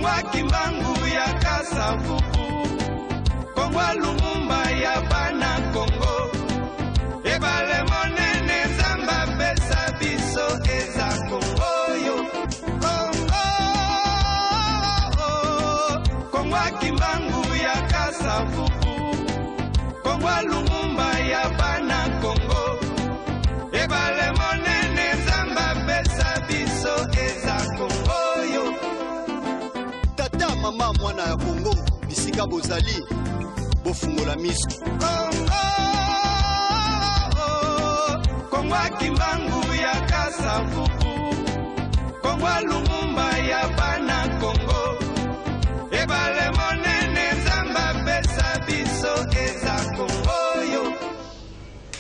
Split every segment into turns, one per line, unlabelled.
Kongwa Kimbangu ya Kasavubu, Kongwa Lumumba ya Bana Kongo, Ebale Monene Zamba Pesa Biso Eza Kongo yo. Kongo, Kongwa Kimbangu ya Kasavubu, Kongwa Lumumba ya Bana Kongo, Ebale Monene Zamba Pesa Biso Eza Kongo yo.
Tata mama mwana ya Kongo, bisika bozali, bofungola miso.
Kongo, Kongwa Kimbangu ya Kasavubu, Kongwa Lumumba ya Bana Kongo, Ebale Monene Zamba Pesa Biso Eza Kongo yo.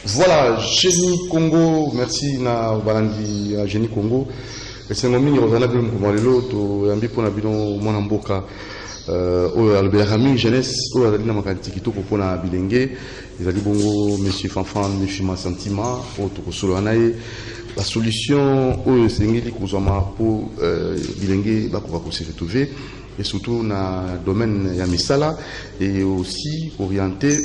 Voilà, Génie Congo, merci na balandi Génie Congo. C'est un moment où on a vu l'autre, on a vu pour la bidon mon mboka, Albert Rami jeunesse, on a dit na makanti kito pour na bilenge, ils a dit bongo monsieur Fanfan, monsieur Sentiment, autre solo anaye. La solution, c'est ngeli kozama pour bilenge ba ko se retrouver. Et surtout dans le domaine de Misala et aussi orienté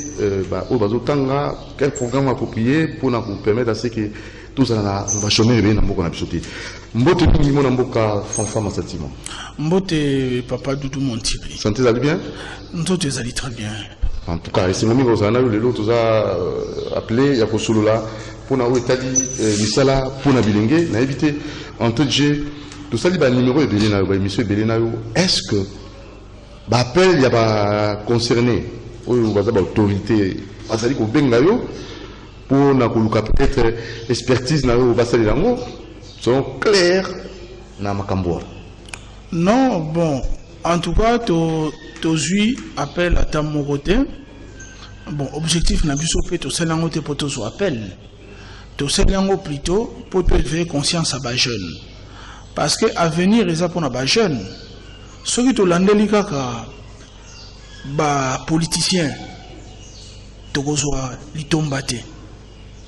au Bazotanga, quel programme approprié pour nous permettre à ce que tous les chômeurs viennent dans le pays. Mbote Pingimo Namboka Fanfan Sentiment.
Mbote Papa Doudou Montiri.
Santé, ça va bien?
Nous allons très bien.
En tout cas, c'est le moment où on a eu les autres appelé, il y a pour solo là, pour nous établir Misala, pour nous bilinguer, nous éviter en tout cas. Tout ça, il y a un numéro de monsieur Belénayo. Est-ce que l'appel il y a concerné l'autorité pour peut-être expertise sont clairs dans ma.
Non, bon, en tout cas, tu appel à ta côté. Bon, objectif n'a plus sauté, tu sais l'angote pour ton appel. Tu sais l'angote plutôt pour te éveiller conscience à bas jeunes. Parce que l'avenir est pour les jeunes. Ceux qui ont les politiciens, ils tombent.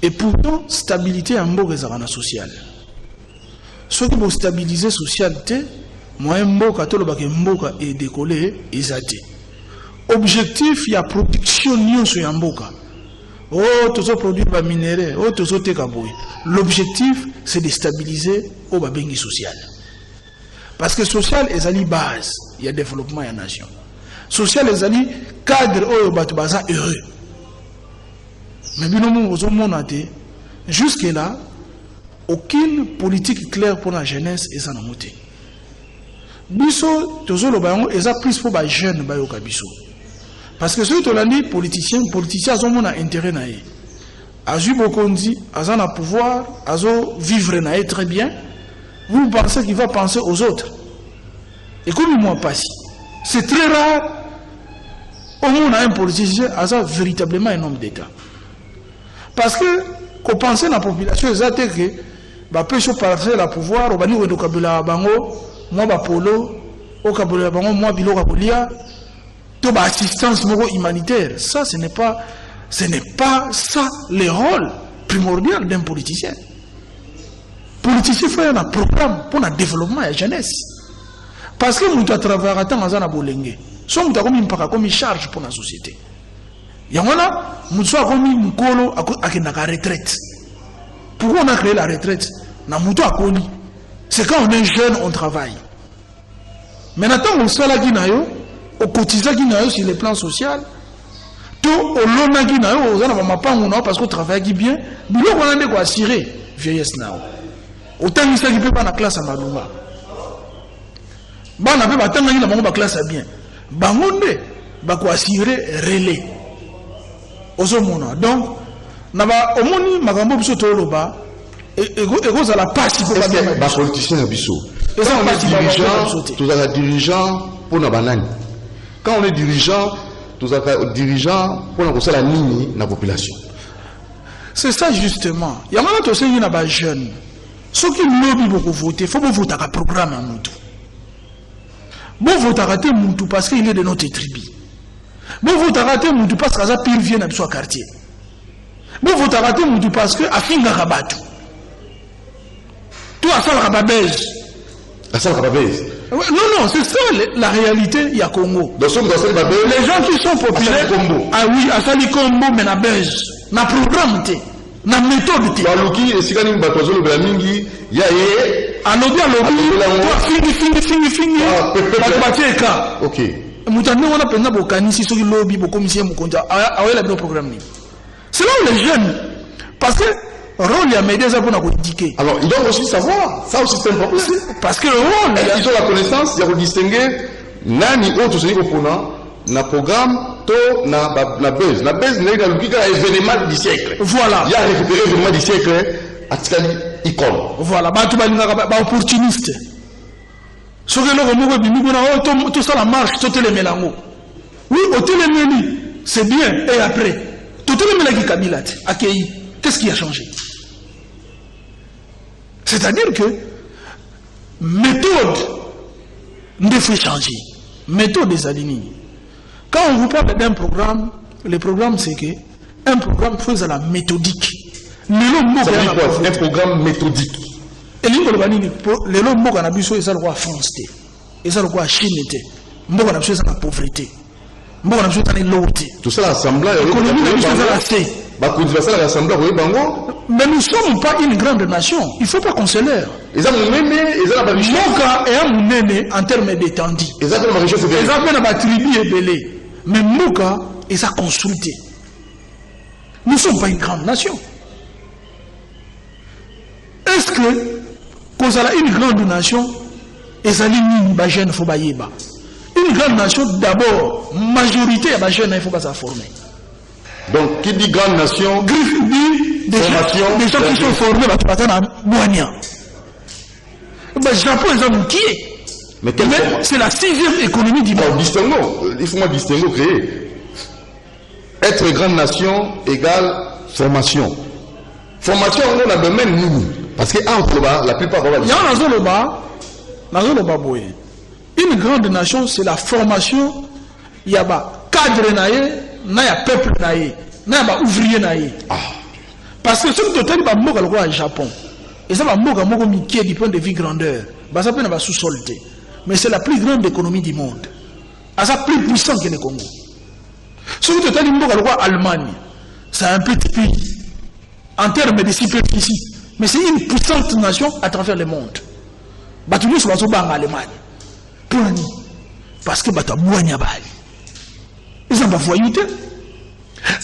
Et pourtant, stabilité en bas est sociale. Ceux qui ont stabilisé la socialité, moi, je suis décollé et zate. Objectif, il y a production sur Yamboka. Oh, tous les produits minéraux, oh, tous les técaboui. L'objectif, c'est de stabiliser au babengi social. Parce que social est la base, il y a développement de la nation. Social est le cadre où il y a heureux. Mais jusque-là, aucune politique claire pour la jeunesse est en moté. Biso, tous les gens plus pour les jeunes. Parce que ceux qui ont dit politiciens ont un intérêt. Azu Bokondi, Azan a pouvoir, Azo vivre très bien. Vous pensez qu'il va penser aux autres. Et comme il m'a passé, c'est très rare. Au moins, on a un politicien, Azan véritablement un homme d'État. Parce que, quand on pense à la population, c'est que, bah, peut passer la pouvoir, on va dire, Kabila Bango, moi, Polo, au Kabila Bango, moi, Bilo Kabulia, toute assistance humanitaire. Ça, ce n'est pas ça le rôle primordial d'un politicien. Le politicien fait un programme pour le développement de la jeunesse. Parce que nous travaillons tant à Bolenge. Nous avons comme une charge pour la société. Il y a nous avons comme une colo à la retraite. Pourquoi on a créé la retraite? C'est quand on est jeune, on travaille. Mais maintenant, on soit là, on cotise sur le plan social. Tout au long de la parce qu'on travaille bien, nous avons assuré vieillesse. Autant que ça qui peut pas la classe à Maluma. Bah, on a pas la classe bien. Bah, on a assuré relais. Donc, on a au magambo biso toloba et à la partie pour
les politiciens biso. Quand on est dirigeant, tous les dirigeants pour la banane. Quand on est dirigeant, tous les dirigeants pour la ligne de la population.
C'est ça justement. Il y a un aussi des jeunes. Ceux qui lobby beaucoup voter, il faut voter un programme à Moutou. Bon voter à Moutou parce qu'il est de notre tribu. Bon voter à Moutou parce que ça pire vient dans son quartier. Bon voter à Moutou parce que Afinga Rabatou. Tout à fait Rababège.
À ça Rababège.
Non, c'est ça la réalité, il y a Congo.
Les gens
qui sont populaires, ah oui, à Sali Combo, mais na base, na programme, na méthode.
Baluki, et si quand il batozo le blamingi, il y a
alobi, fingi,
ok.
Moutane, on a pensé pour Kanisi, ceux qui lobby, pour commissaire, pour conduire, ah ouais, le programme. C'est là où les jeunes, parce que rôle, il y a médias pour nous indiquer.
Alors, ils doivent aussi savoir, ça aussi c'est important.
Parce que le rôle,
ils ont la connaissance, il y a distinguer, nani autre, c'est na programme, to, na base. La base, n'est pas l'événement du siècle.
Voilà.
Il y a récupéré l'événement du siècle, à Tikali, icône.
Voilà, bah, tu vas être opportuniste. Ce que l'on tout ça la marche, tout le mélango. Oui, au téléméli, c'est bien, et après, tout le mélango qui Kabila, accueilli, qu'est-ce qui a changé? C'est-à-dire que méthode ne fait changer. Méthode des alignés. Quand on vous parle d'un programme, le programme c'est que un programme fait à la méthodique.
Ça veut dire quoi? Un programme méthodique.
Et les gens qui ont besoin de la France, ils ont besoin de la Chine, ils ont besoin de la pauvreté, ils ont besoin de l'autre.
Tout ça, l'assemblée,
mais nous ne sommes pas une grande nation. Il ne faut pas qu'on se leurre. Moka est un néné en termes d'étendue. Ils ont une tribu ébélée. Mais Moka est à consulter. Nous ne sommes pas une grande nation. Est-ce que, quand on a une grande nation, une grande nation, d'abord, majorité de jeunes, il ne faut pas s'informer.
Donc, qui dit grande nation,
dit des gens qui sont formés, Japon, ils ont qui est. Mais c'est la 6e économie du monde.
Il faut distinguer, créer. Être grande nation égale formation. Formation, on a besoin de nous. Parce que la plupart de
une grande nation, c'est la formation. Il y a un cadre, il y a un peuple, il y a un ouvrier. Parce que ce que tu as dit au Japon, et ça va être du point de vue grandeur, ça peut être sous-sol. Mais c'est la plus grande économie du monde. C'est plus puissant que le Congo. Ce que tu as dit au Allemagne, c'est un petit pays. En termes de superficie, mais c'est une puissante nation à travers le monde. Tout le monde se bat en Allemagne. Parce que ils ont pas voyouté.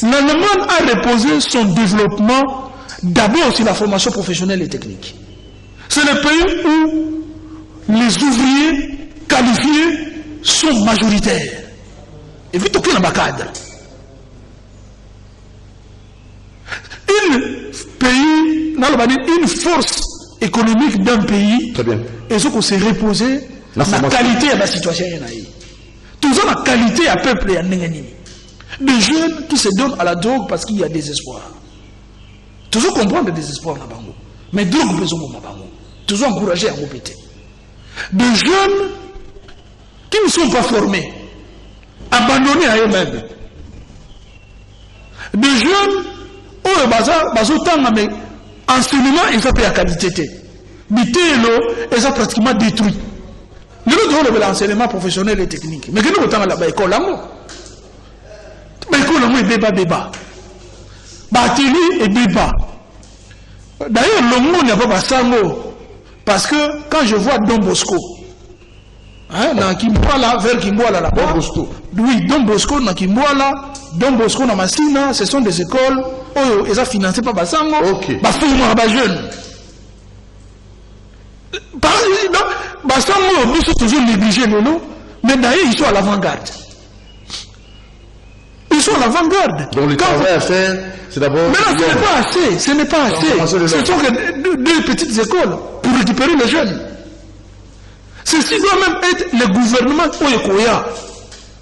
L'Allemagne a reposé son développement d'abord sur la formation professionnelle et technique. C'est le pays où les ouvriers qualifiés sont majoritaires. Et vite aucun cadre. Une force économique d'un pays, et ce qu'on s'est reposé la qualité de la situation. Tout ça, la qualité à peuple et à n'engagement. Des jeunes qui se donnent à la drogue parce qu'il y a des espoirs. Toujours comprendre le désespoir dans Bango. Mais drogue besoin de Bango. Toujours encourager à répéter. Des jeunes qui ne sont pas formés, abandonnés à eux-mêmes. Des jeunes où mais enseignement ils ont la qualité. Ils ont pratiquement détruit. Nous avons l'enseignement professionnel et technique. Mais nous avons l'école. L'école est débat. Batili et débat. D'ailleurs, le monde n'a pas Sango. Parce que quand je vois Don Bosco, dans Kimboala, vers Kimboala là-bas, oui, Don Bosco, dans Kimboala, Don Bosco, dans Massina, ce sont des écoles où ils ont financé par Basango. Ils jeunes. Basango, ils sont toujours négligés, mais d'ailleurs, ils sont à l'avant-garde. Ils sont à l'avant-garde.
Donc le travail à faire, c'est d'abord...
Mais là, ce n'est pas assez. Ce n'est pas assez. Ce sont que deux petites écoles pour récupérer les jeunes. Ceci doit même être le gouvernement Oyekoya.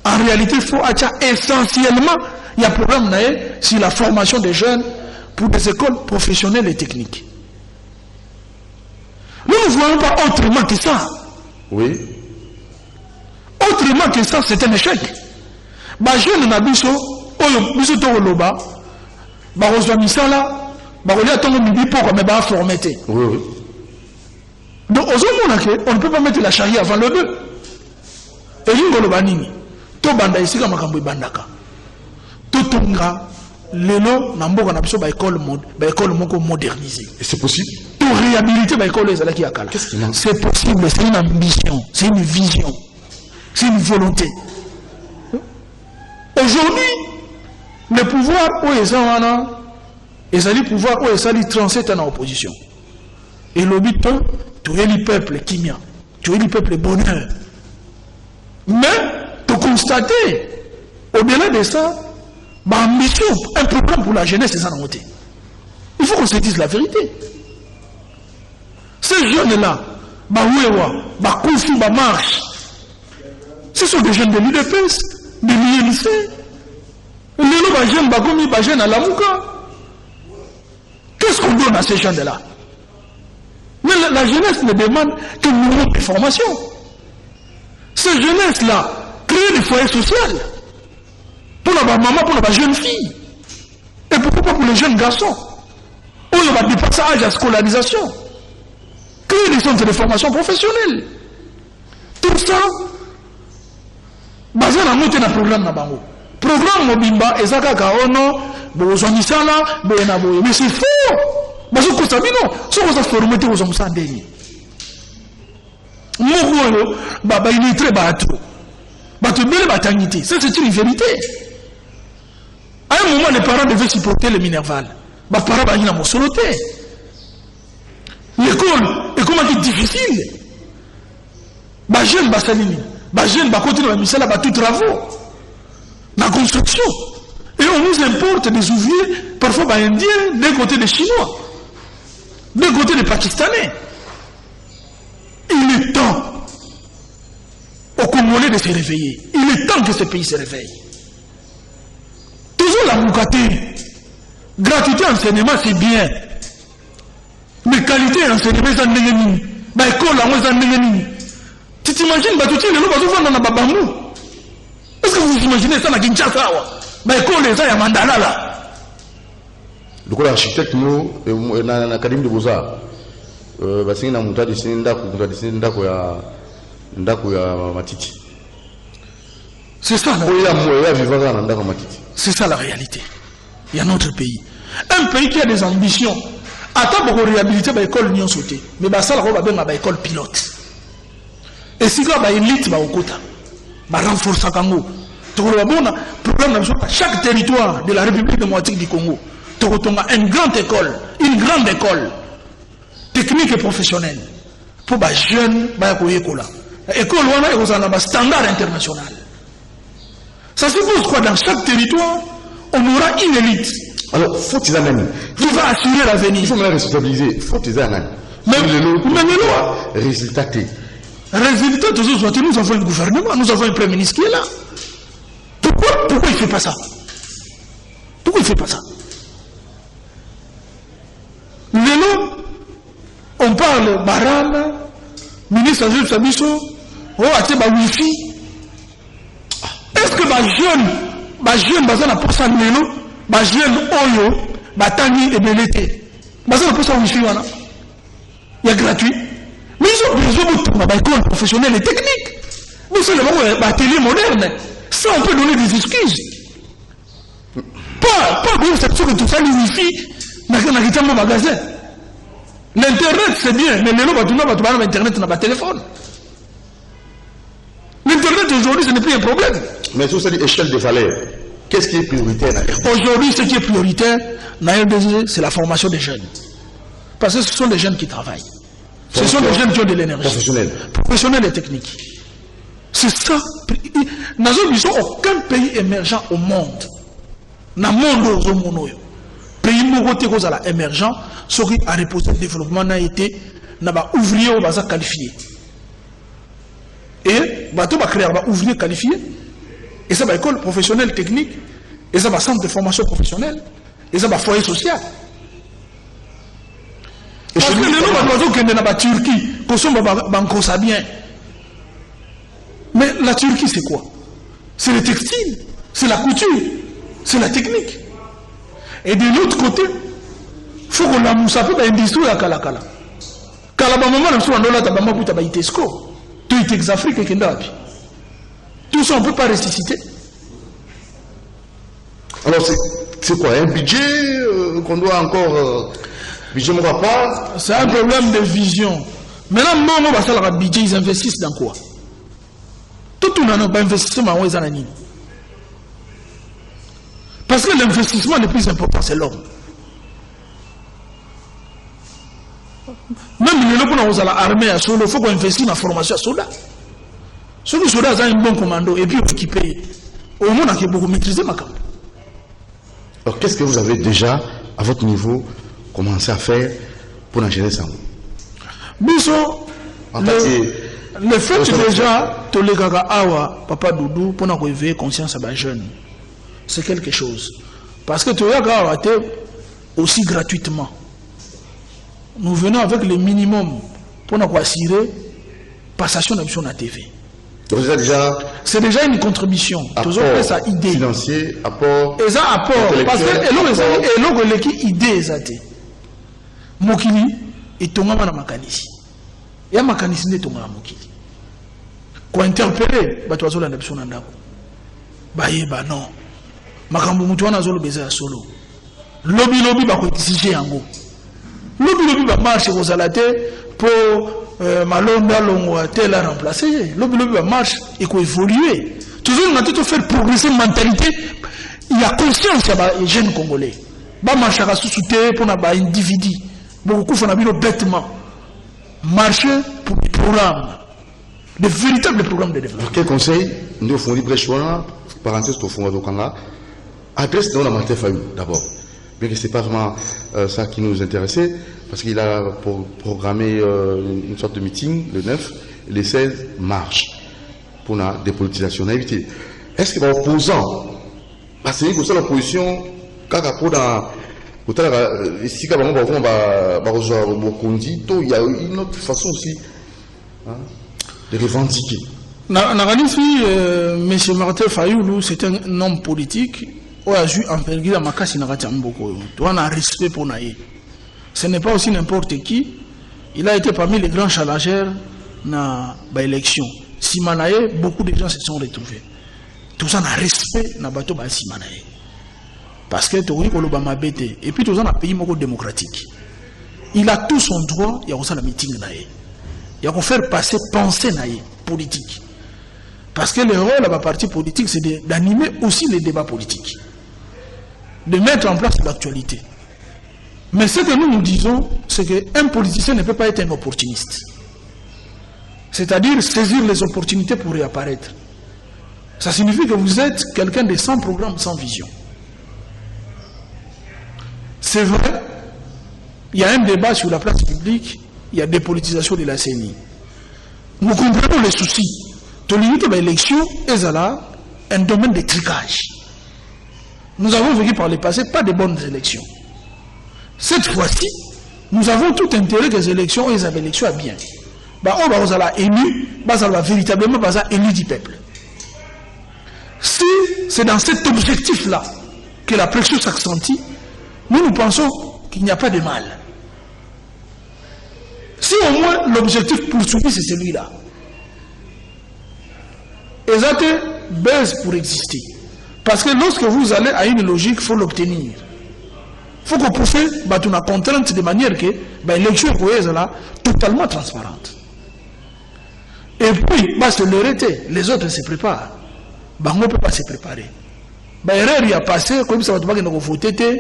En réalité, il faut essentiellement, il y a un programme sur la formation des jeunes pour des écoles professionnelles et techniques. Nous ne voyons pas autrement que ça.
Oui.
Autrement que ça, c'est un échec. Jeune Nabiso, Oyo, Biso Toloba, Baroswa Misala, Barolia Tongo Mibipo, mais Formété.
Oui.
Donc, on ne peut pas mettre la charrue avant le bœuf. Et l'ingolo banini, to banda ici comme makambo bandaka. To tonga lelo na mboka na biso ba école moko modernisée.
Et c'est possible.
To réhabiliter ba école ezala ki akala.
Qu'est-ce qui manque?
C'est possible, c'est une ambition, c'est une vision, c'est une volonté. Aujourd'hui, le pouvoir où est ça, le pouvoir où est ça, il transite en opposition. Et l'obit, tu es le peuple qui mien, tu es le peuple bonheur. Mais, tu constates, au-delà de ça, ma ambition, un problème pour la jeunesse, c'est ça dans côté. Il faut qu'on se dise la vérité. Ces jeunes-là, Koufi, marche, ce sont des jeunes de l'UDPS, de l'INC. Les jeunes à la Mouka. Qu'est-ce qu'on donne à ces jeunes-là? Mais la jeunesse ne demande que nous de formation. Ces jeunesses-là créent des foyers sociaux pour la maman, pour la jeune fille. Et pourquoi pas pour les jeunes garçons? On va dépasser l'âge de la scolarisation. Créer des centres de formation professionnelle. Tout ça, basé sur un programme. Programme Mobimba, et ça, Kakaono, Bozamisala, Boenaboye. Mais c'est faux! Parce que ça, non, ce que ça fait remettre aux hommes sans déni. Mogoyo, il est très bateau. Bateau belle batanité. Ça, c'est une vérité. À un moment, les parents devaient supporter le minerval. Les parents, ils n'ont pas soloté. L'école est comment dire difficile. Les jeunes, les jeunes, continuent à misala, tous travaux. La construction. Et on nous importe des ouvriers, parfois indiens, d'un côté des Chinois, d'un côté des Pakistanais. Il est temps aux Congolais de se réveiller. Il est temps que ce pays se réveille. Toujours la moukaté. Gratuité enseignement, c'est bien. Mais qualité enseignement, c'est un négatif. Bah, école, c'est un négatif. Tu t'imagines, bah, tu tiens le lot, dans la babamou. Est-ce que vous imaginez ça dans Kinshasa? Bah, école, ça, il y a mandala là.
Donc, l'architecte, nous, dans l'Académie de Beaux-Arts, c'est une montagne dessinée ya Matiti.
C'est ça c'est ça la réalité. Il y a notre pays. Un pays qui a des ambitions. Attends pour réhabiliter l'école Union sauté. Mais ça va bien l'école pilote. Et si là élite au quota, renforcer Congo. Problème chaque territoire de la République démocratique du Congo. Tu as une grande école technique et professionnelle pour les jeunes école. L'école est un standard international. Ça suppose quoi? Dans chaque territoire, on aura une élite.
Alors, faut qu'ils amènent.
Qui va assurer l'avenir.
Il faut me responsabiliser. Faut qu'ils amènent.
Mais
résultat.
Résultat, nous avons un gouvernement, nous avons un premier ministre qui est là. Pourquoi il ne fait pas ça? Pourquoi il ne fait pas ça? Lélo, on parle Barana, ministre de Sabiso, oh, ate ba wifi. Est-ce que les jeunes, bazana pour ça Lélo, les jeunes Oyo, Batani et Belete, bazana pour ça wifi wana? Il y a gratuit. Mais ils ont besoin de école professionnelle et technique. Nous sommes un atelier moderne. Ça, on peut donner des excuses. Pas une exception que tout ça, les wifi, dans le magasin. L'internet, c'est bien, mais les gens Internet n'a pas de téléphone. L'internet aujourd'hui, ce n'est plus un problème.
Mais sur cette échelle de valeur, qu'est-ce qui est prioritaire?
Aujourd'hui, ce qui est prioritaire, c'est la formation des jeunes. Parce que ce sont des jeunes qui travaillent. Ce sont des jeunes qui ont de l'énergie. Professionnels et techniques. C'est ça. Nous n'avons aucun pays émergent au monde. Dans le monde, au monde. Pays émergent, ce qui a reposé le développement n'a été ouvrier ou qualifié. Et bateau va créer un ouvrier qualifié. Et ça va école professionnelle technique. Et ça va centre de formation professionnelle. Et ça va foyer social. Parce que les gens qui sont en Turquie, qui sont bien. Mais la Turquie, c'est quoi? C'est le textile, c'est la couture, c'est la technique. Et de l'autre côté, il faut qu'on a moussapé dans l'industrie à Kalakala. Kalaba maman na so ndola tabamba puta ba Itesco. Tout Itex Afrique et Kendapi. Tout ça on peut pas ressusciter.
Alors c'est quoi un budget qu'on doit encore budget mon papa?
C'est un problème de vision. Maintenant moi va ça le budget ils investissent dans quoi? Tout le monde va investir dans les années. Parce que l'investissement le plus important c'est l'homme. Même les gens qui ont l'armée à solo, il faut qu'on investisse dans la formation à soldats. Ceux qui sont soldats ont un bon commando et puis équipé. Au moins, on a beaucoup maîtrisé ma camp.
Alors, qu'est-ce que vous avez déjà, à votre niveau, commencé à faire pour la jeunesse en vous?
Biso, le fait déjà, tu les gaga awa, papa Doudou, pour nous éveiller conscience à les jeunes, c'est quelque chose. Parce que tu les gaga awa aussi gratuitement. Nous venons avec le minimum pour nous assurer passation de la TV. C'est déjà une contribution.
Apport
ça idée.
Financier, apport.
Et ça apport. Parce que l'on qui idée zate. Mokili est tombé dans makanisi. Et à makanisi n'est tombé dans mokili. Quoi interpeller, bah tu as la nation nandako. Bah non. Makambu mutuana zolo beza solo. Lobby bah quoi exiger en gros. Lobby va marcher aux alatés pour Malonda Longo tel à remplacer. Lobby va marcher et qu'on évoluer. Toujours on a tout faire progresser la mentalité. Il y a conscience des jeunes congolais. Ba marcher à sous-souter pour un individu. Beaucoup font un bêtement. Marcher pour des programmes. Des véritables programmes de développement.
Quel conseil nous avons libre choix, parenthèse au fond de Kanga, adresse dans la Martin Fayou d'abord. Bien que ce n'est pas vraiment ça qui nous intéressait, parce qu'il a programmé une sorte de meeting le 9 et le 16 mars pour la dépolitisation. Est-ce que l'opposant, parce que c'est l'opposition, quand il y a une autre façon aussi de revendiquer.
M. Martin Fayulu, c'est un homme politique. Respect pour Naïe. Ce n'est pas aussi n'importe qui. Il a été parmi les grands challengeurs dans l'élection. Simanaye, beaucoup de gens se sont retrouvés. Tout ça, on a respect dans le bateau de Simanaye. Parce que tout le monde a bêté. Et puis tout ça, on a un pays démocratique. Il a tout son droit, il y a aussi la meeting Naïe. Il y a faire passer pensée Naïe, politique. Parce que le rôle de la partie politique, c'est d'animer aussi les débats politiques. De mettre en place l'actualité. Mais ce que nous disons, c'est qu'un politicien ne peut pas être un opportuniste. C'est-à-dire saisir les opportunités pour réapparaître. Ça signifie que vous êtes quelqu'un de sans programme, sans vision. C'est vrai, il y a un débat sur la place publique, il y a dépolitisation de la CENI. Nous comprenons les soucis. De l'unité de l'élection, et là, un domaine de tricage. Nous avons vécu par le passé pas de bonnes élections. Cette fois-ci, nous avons tout intérêt que les élections, et les élections à bien. On va élu, ça va véritablement élu du peuple. Si c'est dans cet objectif-là que la pression s'accentue, nous pensons qu'il n'y a pas de mal. Si au moins l'objectif poursuivi c'est celui-là, et ça baisse pour exister. Parce que lorsque vous allez à une logique, il faut l'obtenir. Il faut que vous puissiez une contrainte de manière que l'élection est totalement transparente. Et puis, les autres se préparent. On ne peut pas se préparer. Il y a passé, comme ça, on va voter.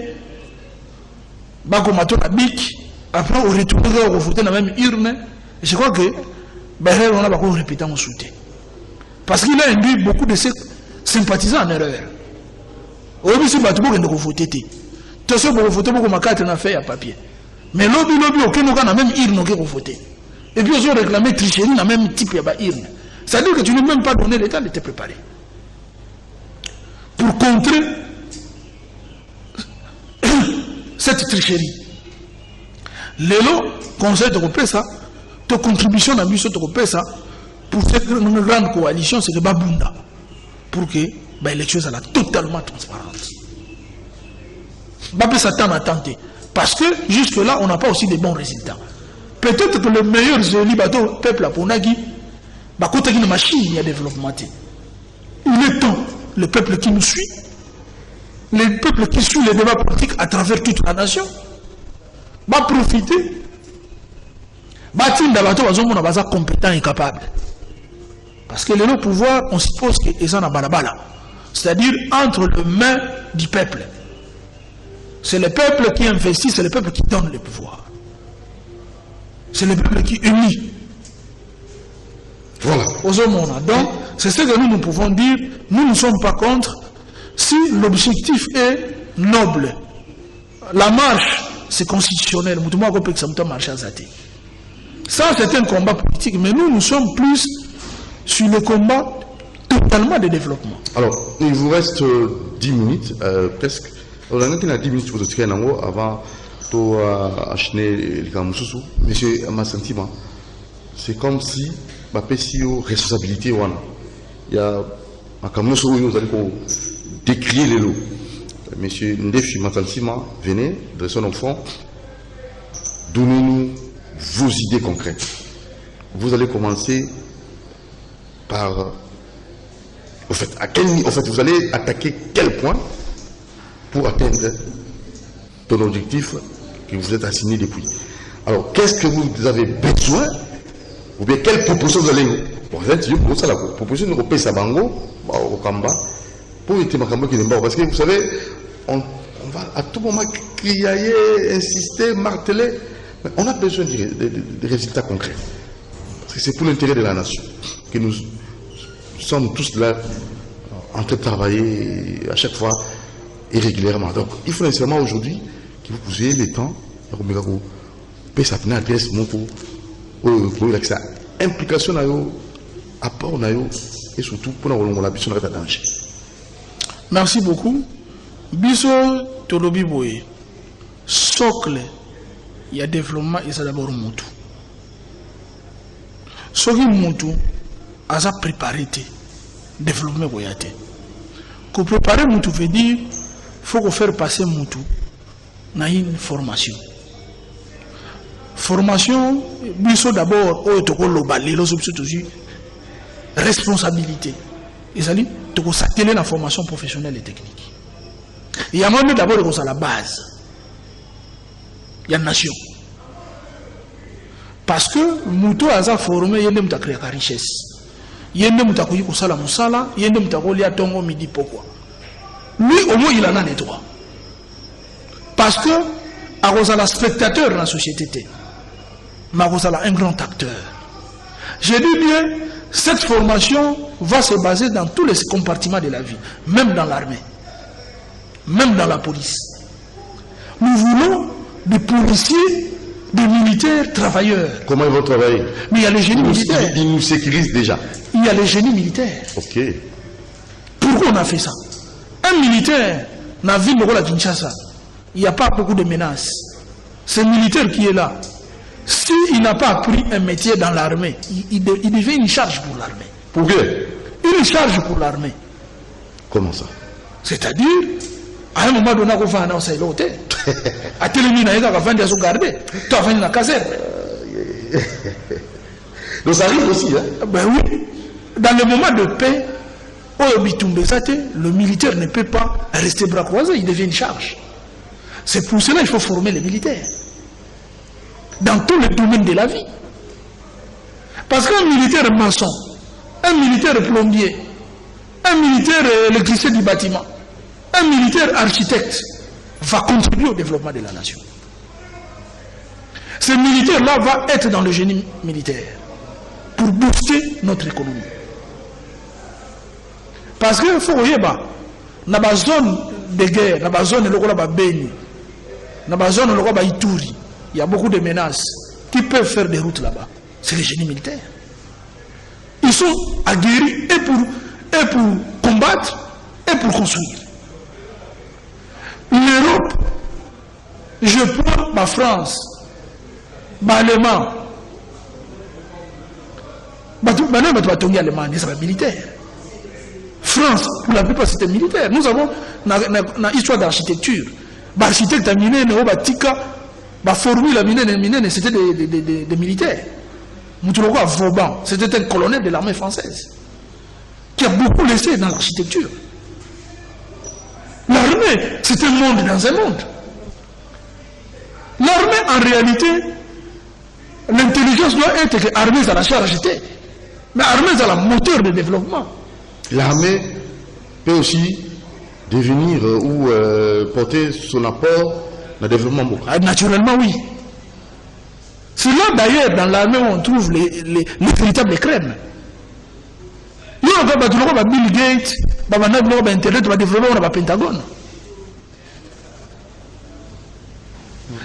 Après, on retourne au voter dans la même urne. Je crois que on a répété en soutien. Parce qu'il a induit beaucoup de ses sympathisants en erreur. Aujourd'hui, si vous avez voté, tout ça, vous voter beaucoup de carte en affaire à papier. Mais lobby, aucun n'a même urne qui voter. Et puis, ils ont réclamé tricherie dans le même type d'urne. C'est-à-dire que tu n'as même pas donné le temps de te préparer. Pour contrer cette tricherie. Lélo, conseil de repère ça, ta contribution à l'ambition de repère ça, pour cette grande coalition, c'est que Babunda. Pour que l'élection soit totalement transparente. Babé s'attend à tenter. Parce que jusque-là, on n'a pas aussi de bons résultats. peut-être que le meilleur joli bateau peuple a ponagi, bah côté une machine il y a développement. Il est temps, le peuple qui nous suit, le peuple qui suit les débats politiques à travers toute la nation, va profiter, bâtir des bateaux à compétents et capables. Parce que le pouvoir, on suppose qu'ils sont à balabala, c'est-à-dire entre les mains du peuple. C'est le peuple qui investit, c'est le peuple qui donne le pouvoir. C'est le peuple qui unit.
Voilà.
Donc, c'est ce que nous pouvons dire. Nous ne sommes pas contre si l'objectif est noble. La marche, c'est constitutionnel. Ça, c'est un combat politique. Mais nous sommes plus sur le combat totalement de développement.
Alors, il vous reste 10 minutes, presque. On a 10 minutes pour vous avant d'acheter les Kamoussou. Monsieur, ma sentiment, c'est comme si ma PCO responsabilité, il y a ma Kamoussou, vous allez décrier les lots. Monsieur Ndefi Matantima, venez de son enfant, donnez-nous vos idées concrètes. Vous allez commencer par. Au fait, vous allez attaquer quel point pour atteindre ton objectif que vous êtes assigné depuis. Alors, qu'est-ce que vous avez besoin, ou bien quelle proposition vous allez. La proposition de repérer Sabango, au Kamba, pour éviter Makambo qui n'est pas. Parce que vous savez, on va à tout moment crier, insister, marteler. Mais on a besoin de résultats concrets. Parce que c'est pour l'intérêt de la nation que nous sommes tous là en train de travailler à chaque fois et régulièrement. Donc, il faut nécessairement aujourd'hui que vous ayez le temps de faire une adresse pour l'accès à implication, apport et surtout pour la mission de danger.
Merci beaucoup. Biso Tolobi Boye, socle, il y a développement et ça d'abord Moutou. Soki Moutou a préparé développement Boyate. Pour préparer Moutou veut dire faut faire passer Moutou dans une formation. Formation, biso d'abord, responsabilité. Et ça dit, tu as s'atteler la formation professionnelle et technique. Il y a même d'abord la base. Il y a une nation. Parce que Moutou a formé, il y a créé la richesse. Il y a créé la musala, il y a créé tongo midi pourquoi. Lui, au moins, il en a les droits. Parce que, à un spectateur dans la société, mais à un grand acteur. Je dis bien, cette formation va se baser dans tous les compartiments de la vie, même dans l'armée, même dans la police. Nous voulons des policiers, des militaires travailleurs.
Comment ils vont travailler?
Mais il y a les génies militaires.
Ils nous sécurisent déjà.
Il y a les génies militaires.
Ok.
Pourquoi on a fait ça? Un militaire, dans la ville de Kinshasa, il n'y a pas beaucoup de menaces. C'est un militaire qui est là. S'il n'a pas appris un métier dans l'armée, il devient une charge pour l'armée.
Pour quoi?
Une charge pour l'armée.
Comment ça?
C'est-à-dire, à un moment donné, on va annoncer l'hôtel. À Télémina, il va vendre à garder. Tu vas vendre la caserne.
Donc ça arrive aussi, hein?
Ben oui. Dans le moment de paix, le militaire ne peut pas rester bras croisés, il devient une charge. C'est pour cela qu'il faut former les militaires. Dans tous les domaines de la vie. Parce qu'un militaire maçon, un militaire plombier, un militaire électricien du bâtiment, un militaire architecte va contribuer au développement de la nation. Ce militaire-là va être dans le génie militaire pour booster notre économie. Parce qu'il faut voir, dans la zone de guerre, dans la zone de Beni, dans la zone de Ituri, il y a beaucoup de menaces qui peuvent faire des routes là-bas. C'est les génies militaires. Ils sont aguerris et pour combattre et pour construire. L'Europe, je prends ma France, l'Allemagne. L'Allemagne, c'est militaire. France, pour la plupart, c'était militaire. Nous avons une histoire d'architecture. L'architecte a miné, La formule à Minen, c'était des militaires. Moutoulogo à Vauban, c'était un colonel de l'armée française qui a beaucoup laissé dans l'architecture. L'armée, c'est un monde dans un monde. L'armée, en réalité, l'intelligence doit être que l'armée, ça la charge, mais l'armée, c'est le moteur de développement.
L'armée peut aussi devenir ou porter son apport dans le développement.
Naturellement, oui. C'est là d'ailleurs dans l'armée où on trouve les véritables crèmes. Il y a Bill Gates, Internet, le Pentagone.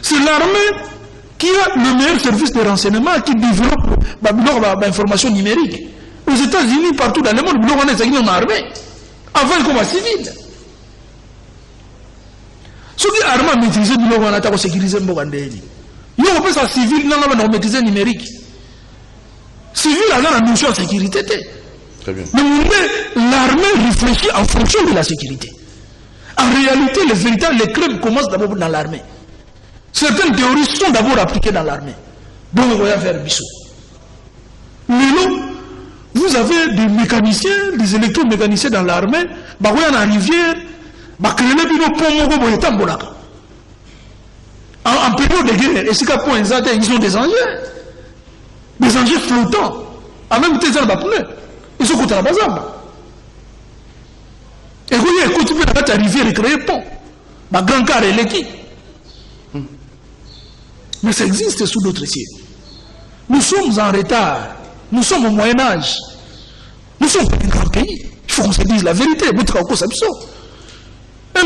C'est l'armée qui a le meilleur service de renseignement qui développe l'information numérique. Aux États-Unis, partout dans le monde, on est en armée. Avant qu'on va civil. Ce qui est armée maîtrisée, on a sécurisé il y a un civil qui a maîtrisé numérique. Civil a la notion de sécurité.
Très bien.
Mais l'armée réfléchit en fonction de la sécurité. En réalité, les crimes commencent d'abord dans l'armée. Certaines théories sont d'abord appliquées dans l'armée. Donc, on va faire Bissot. Mais non, vous avez des mécaniciens, des électromécaniciens dans l'armée, bah, vous avez la rivière, bah, créer des ponts, en période de guerre, ils ont des engins flottants. En même temps, ils ont des pneus. Ils sont contre la bazar. Et vous voyez, quand tu peux arriver à créer un pont, ma grand car et l'équipe. Mais ça existe sous d'autres cieux. Nous sommes en retard. Nous sommes au Moyen-Âge. Nous sommes un grand pays. Il faut qu'on se dise la vérité. Un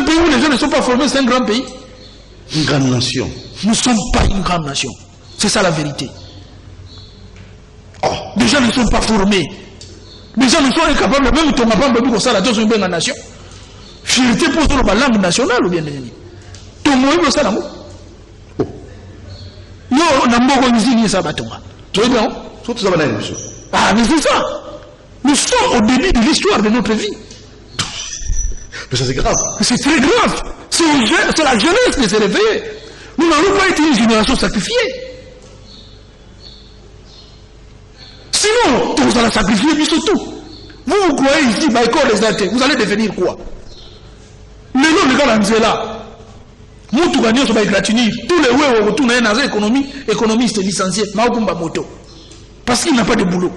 pays où les gens ne sont pas formés, c'est un grand pays.
Une grande nation.
Nous ne sommes pas une grande nation. C'est ça la vérité. Oh, les gens ne sont pas formés. Les gens ne sont incapables, même si on n'a pas besoin de ça, la une bonne nation. Fierté pour la langue nationale ou bien les amis. Tout le monde ça là. Nous, on a beaucoup de signes ça batonga. Tu vois bien? Ah, mais c'est ça. Nous sommes au début de l'histoire de notre vie.
Mais ça c'est grave.
C'est très grave. C'est la jeunesse qui s'est réveillée. Nous n'allons pas être une génération sacrifiée. Sinon, vous allez sacrifier du tout. Vous croyez ici, les athées, vous allez devenir quoi? Mais non, les gars, là, là. Nous, tout gagnons sur les gratuits. Tous les ouais, retournent dans l'économie, économiste licencié, Maokumba Moto. Parce qu'il n'a pas de boulot.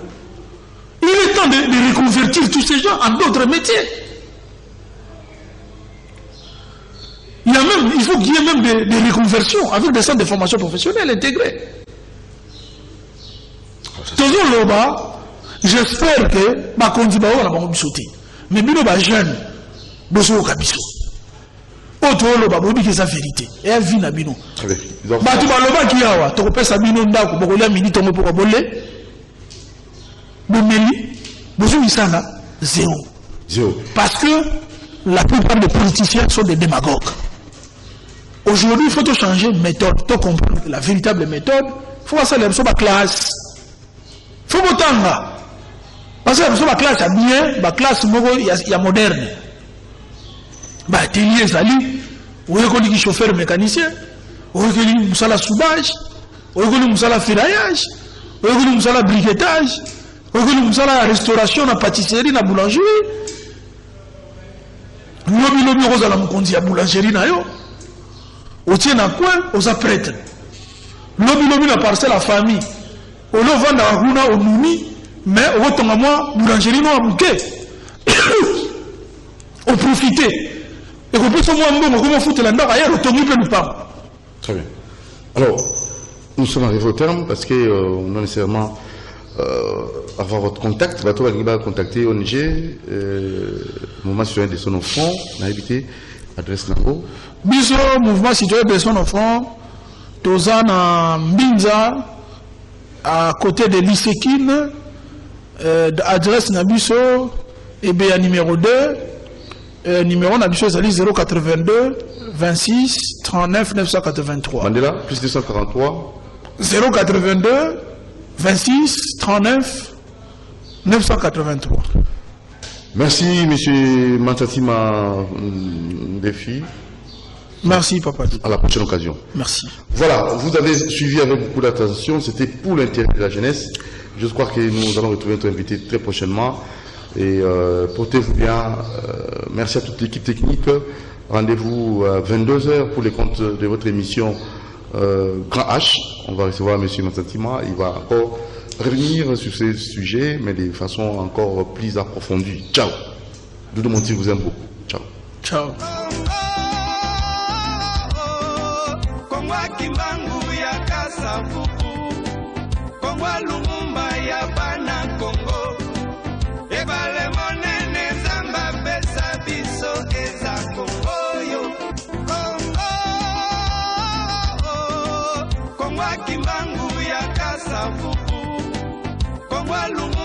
Il est temps de reconvertir tous ces gens en d'autres métiers. Il faut qu'il y ait même des reconversions avec des centres de formation professionnelle intégrés. Toujours là-bas, j'espère que ma condition va pas sauter. Mais bien les jeunes, besoin au cabisso. Autre là-bas, vous dites que c'est la vérité. Et elle vit na bino.
Très bien.
Bah tu vas là-bas qui a, tu repères sa bino ndako, beaucoup de minutes on peut voler. Bomeli, besoin de ça là, zéro. Parce que la plupart des politiciens sont des démagogues. Aujourd'hui, il faut changer de méthode. Il faut comprendre la véritable méthode. Il faut voir ça, il faut la classe. Il faut voir parce que la classe est bien, la classe est moderne. Atelier, sali, vous avez des chauffeurs mécaniciens, vous avez des moussala soubage, vous avez des moussala ferraillage, vous avez des moussala briquetage, vous avez des moussala restauration, la pâtisserie, la boulangerie. Lobi rosa la moukondi la boulangerie na yo. Au tien à quoi aux apprêtres. Lobi la parcelle la famille. Au lo vanda huna au nuni, mais au retour à moi boulangerie no abouké. Au profiter. Et qu'on puisse au moins comment foutre la ndaka ailleurs au tongi peut nous parler.
Très bien. Alors, nous sommes arrivés au terme parce que on a nécessairement avoir votre contact. Bateau va contacter ONG, Mouvement Citoyen de son enfant, on a habité adresse Nango.
Biso, Mouvement Citoyen de son enfant, Tozana Mbinza, à côté de l'Isekine, adresse Nabiso, EBA numéro 2, numéro Nabiso, c'est 082 26 39 983.
Mandela, plus 243.
082 26 39 983.
Merci, M. Mantatima Défi.
Merci, papa.
À la prochaine occasion.
Merci.
Voilà, vous avez suivi avec beaucoup d'attention. C'était pour l'intérêt de la jeunesse. Je crois que nous allons retrouver notre invité très prochainement. Et portez-vous bien. Merci à toute l'équipe technique. Rendez-vous à 22h pour les comptes de votre émission Grand H. On va recevoir M. Matantima. Il va encore revenir sur ces sujets, mais de façon encore plus approfondie. Ciao. Doudou Monti vous aime beaucoup. Ciao.
Ciao.
Kongwa Lumumba ya bana Kongo ebale monene nzamba pesa biso eza Kongo yo Kongo Kongwa Kimbangu ya Kasavubu Kongwa Lumumba